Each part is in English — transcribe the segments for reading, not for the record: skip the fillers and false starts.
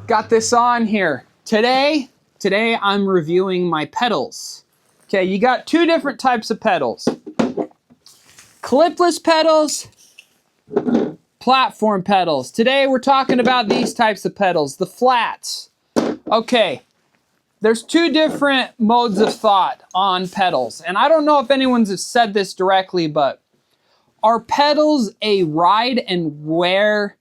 Got this on here. Today I'm reviewing my pedals. Okay, you got two different types of pedals. Clipless pedals, platform pedals. Today we're talking about these types of pedals, the flats. Okay, there's two different modes of thought on pedals. And I don't know if anyone's said this directly, but are pedals a ride and wear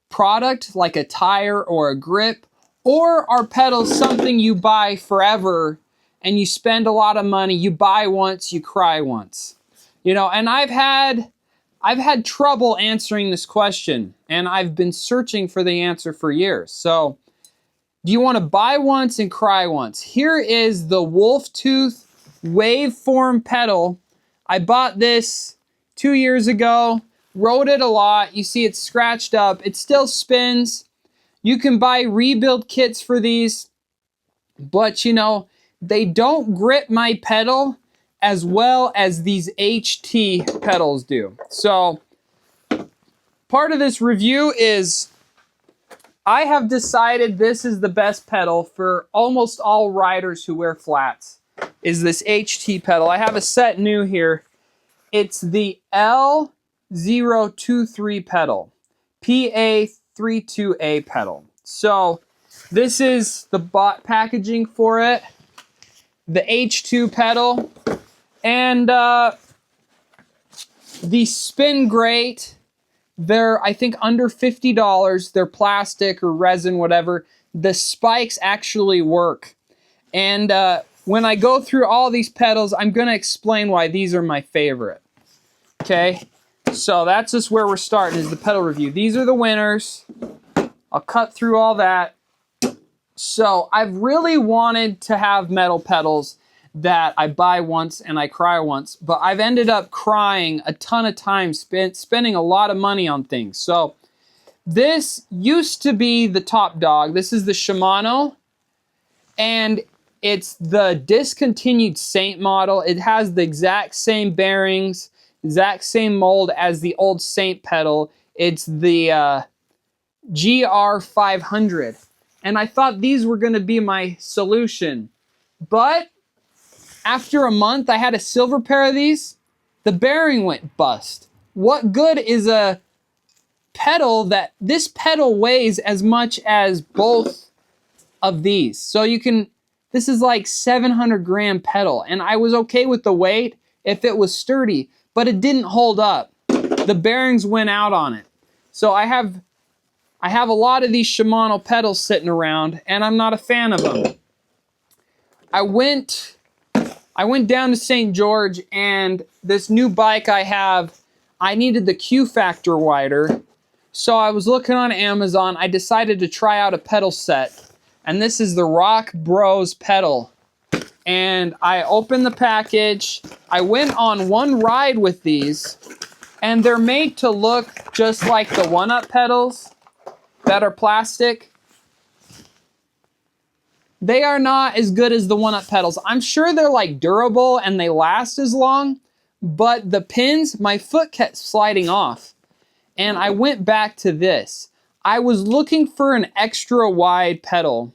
product like a tire or a grip? Or are pedals something you buy forever and you spend a lot of money, you buy once, you cry once? You know, and I've had trouble answering this question, and I've been searching for the answer for years. So, do you want to buy once and cry once? Here is the Tooth Waveform pedal. I bought this 2 years ago, rode it a lot. You see it's scratched up. It still spins. You can buy rebuild kits for these, but you know, they don't grip my pedal as well as these HT pedals do. So part of this review is I have decided this is the best pedal for almost all riders who wear flats, is this HT pedal. I have a set new here. It's the L023 pedal, PA32A pedal. So this is the bot packaging for it, the H2 pedal, and the spin great. They're, I think, under $50. They're plastic or resin, whatever. The spikes actually work. And when I go through all these pedals, I'm going to explain why these are my favorite. Okay, so that's just where we're starting, is the pedal review. These are the winners. I'll cut through all that. So I've really wanted to have metal pedals that I buy once and I cry once, but I've ended up crying a ton of time, spending a lot of money on things. So this used to be the top dog. This is the Shimano, and it's the discontinued Saint model. It has the exact same bearings, exact same mold as the old Saint pedal. It's the GR500. And I thought these were going to be my solution. But after a month, I had a silver pair of these. The bearing went bust. What good is a pedal that this pedal weighs as much as both of these? So you can, this is like 700 gram pedal. And I was okay with the weight if it was sturdy, but it didn't hold up. The bearings went out on it. So I have a lot of these Shimano pedals sitting around, and I'm not a fan of them. I went down to St. George, and this new bike I have, I needed the Q factor wider. So I was looking on Amazon. I decided to try out a pedal set, and this is the RockBros pedal. And I opened the package. I went on one ride with these, and they're made to look just like the OneUp pedals that are plastic. They are not as good as the OneUp pedals. I'm sure they're like durable and they last as long, but the pins, my foot kept sliding off. And I went back to this. I was looking for an extra wide pedal.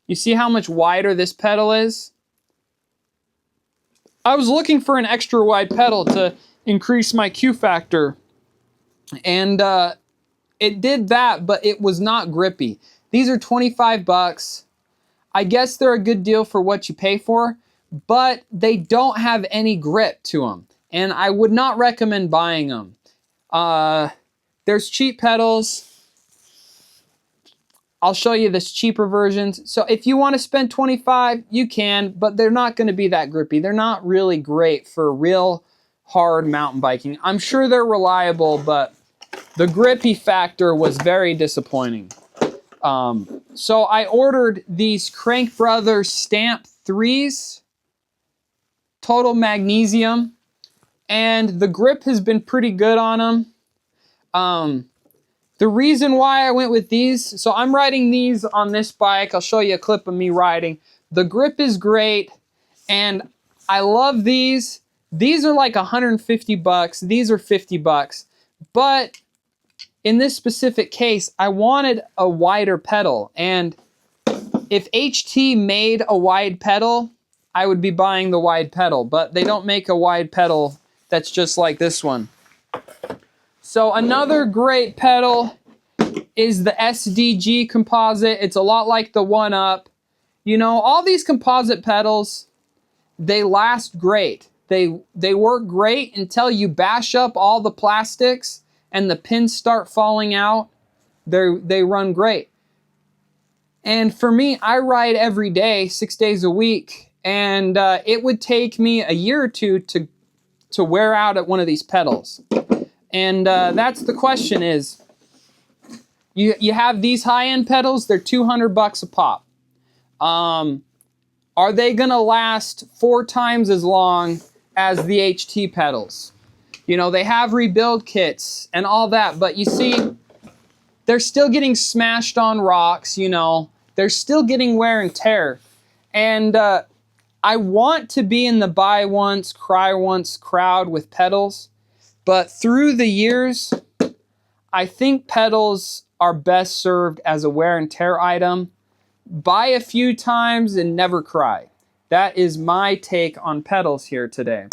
You see how much wider this pedal is? I was looking for an extra wide pedal to increase my Q factor. And it did that, but it was not grippy. These are 25 bucks. I guess they're a good deal for what you pay for, but they don't have any grip to them. And I would not recommend buying them. There's cheap pedals. I'll show you this cheaper versions. So if you want to spend 25, you can, but they're not going to be that grippy. They're not really great for real hard mountain biking. I'm sure they're reliable, but the grippy factor was very disappointing. So I ordered these Crankbrothers Stamp 3s, total magnesium, and the grip has been pretty good on them. The reason why I went with these, so I'm riding these on this bike. I'll show you a clip of me riding. The grip is great, and I love these. These are like 150 bucks. These are 50 bucks. But in this specific case, I wanted a wider pedal. And if HT made a wide pedal, I would be buying the wide pedal. But they don't make a wide pedal that's just like this one. So another great pedal is the SDG composite. It's a lot like the OneUp. You know, all these composite pedals, they last great. They work great until you bash up all the plastics and the pins start falling out. They run great. And for me, I ride every day, 6 days a week, and it would take me a year or two to wear out at one of these pedals. And that's the question is, you have these high-end pedals, they're $200 a pop. Are they gonna last 4 times as long as the HT pedals? You know, they have rebuild kits and all that, but you see, they're still getting smashed on rocks, you know. They're still getting wear and tear. And I want to be in the buy once, cry once crowd with pedals, but through the years, I think pedals are best served as a wear and tear item. Buy a few times and never cry. That is my take on pedals here today.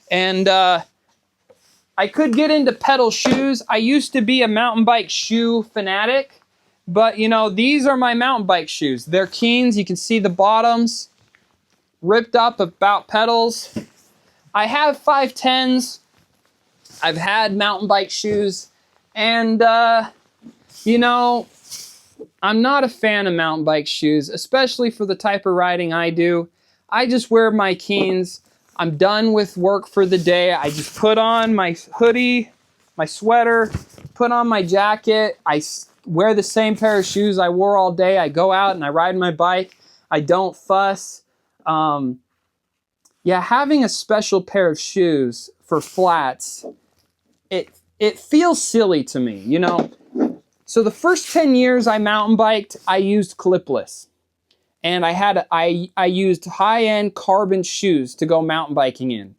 And I could get into pedal shoes. I used to be a mountain bike shoe fanatic, but you know, these are my mountain bike shoes. They're Keens. You can see the bottoms ripped up about pedals. I have 510s. I've had mountain bike shoes, and you know, I'm not a fan of mountain bike shoes, especially for the type of riding I do. I just wear my Keens. I'm done with work for the day. I just put on my hoodie, my sweater, put on my jacket. I wear the same pair of shoes I wore all day. I go out and I ride my bike. I don't fuss. Yeah, having a special pair of shoes for flats, it feels silly to me, you know. So the first 10 years I mountain biked, I used clipless. And I used high-end carbon shoes to go mountain biking in.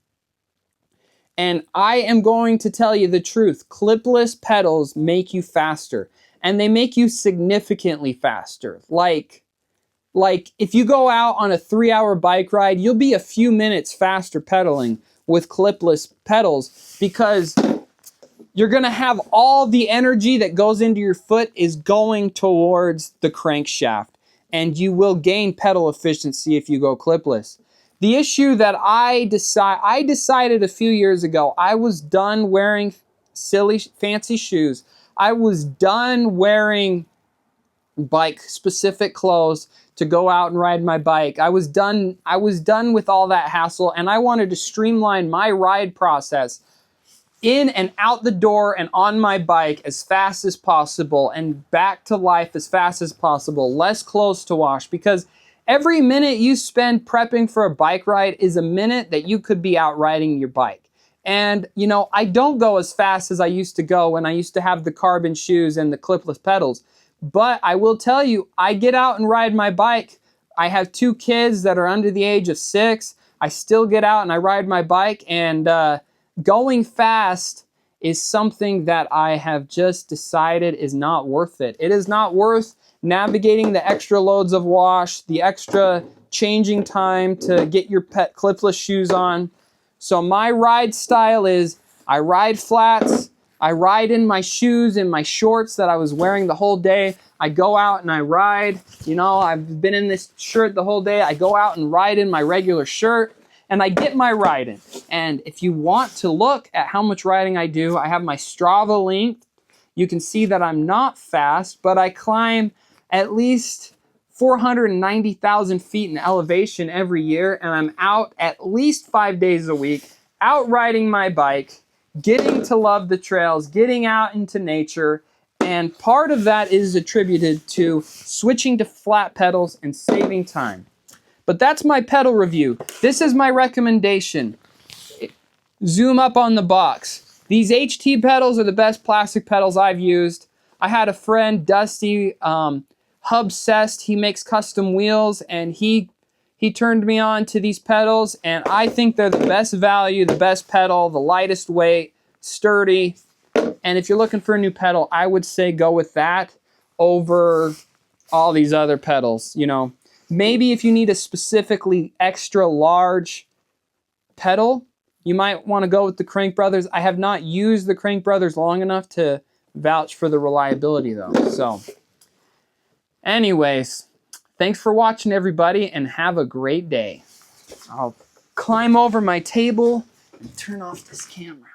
And I am going to tell you the truth. Clipless pedals make you faster. And they make you significantly faster. Like if you go out on a 3-hour bike ride, you'll be a few minutes faster pedaling with clipless pedals, because you're going to have all the energy that goes into your foot is going towards the crankshaft, and you will gain pedal efficiency if you go clipless. The issue that I decided a few years ago, I was done wearing silly fancy shoes. I was done wearing bike specific clothes to go out and ride my bike. I was done with all that hassle, and I wanted to streamline my ride process in and out the door and on my bike as fast as possible and back to life as fast as possible, less clothes to wash, because every minute you spend prepping for a bike ride is a minute that you could be out riding your bike. And you know, I don't go as fast as I used to go when I used to have the carbon shoes and the clipless pedals, but I will tell you, I get out and ride my bike. I have 2 kids that are under the age of 6. I still get out and I ride my bike, and going fast is something that I have just decided is not worth it. It is not worth navigating the extra loads of wash, the extra changing time to get your pet clipless shoes on. So my ride style is I ride flats, I ride in my shoes, in my shorts that I was wearing the whole day. I go out and I ride. You know, I've been in this shirt the whole day. I go out and ride in my regular shirt, and I get my ride in. And if you want to look at how much riding I do, I have my Strava linked. You can see that I'm not fast, but I climb at least 490,000 feet in elevation every year, and I'm out at least 5 days a week, out riding my bike, getting to love the trails, getting out into nature, and part of that is attributed to switching to flat pedals and saving time. But that's my pedal review. This is my recommendation. Zoom up on the box. These HT pedals are the best plastic pedals I've used. I had a friend, Dusty, Hubsessed. He makes custom wheels, and he turned me on to these pedals, and I think they're the best value, the best pedal, the lightest weight, sturdy. And if you're looking for a new pedal, I would say go with that over all these other pedals. You know, maybe if you need a specifically extra large pedal, you might want to go with the Crankbrothers. I have not used the Crankbrothers long enough to vouch for the reliability though. So anyways, thanks for watching everybody and have a great day. I'll climb over my table and turn off this camera.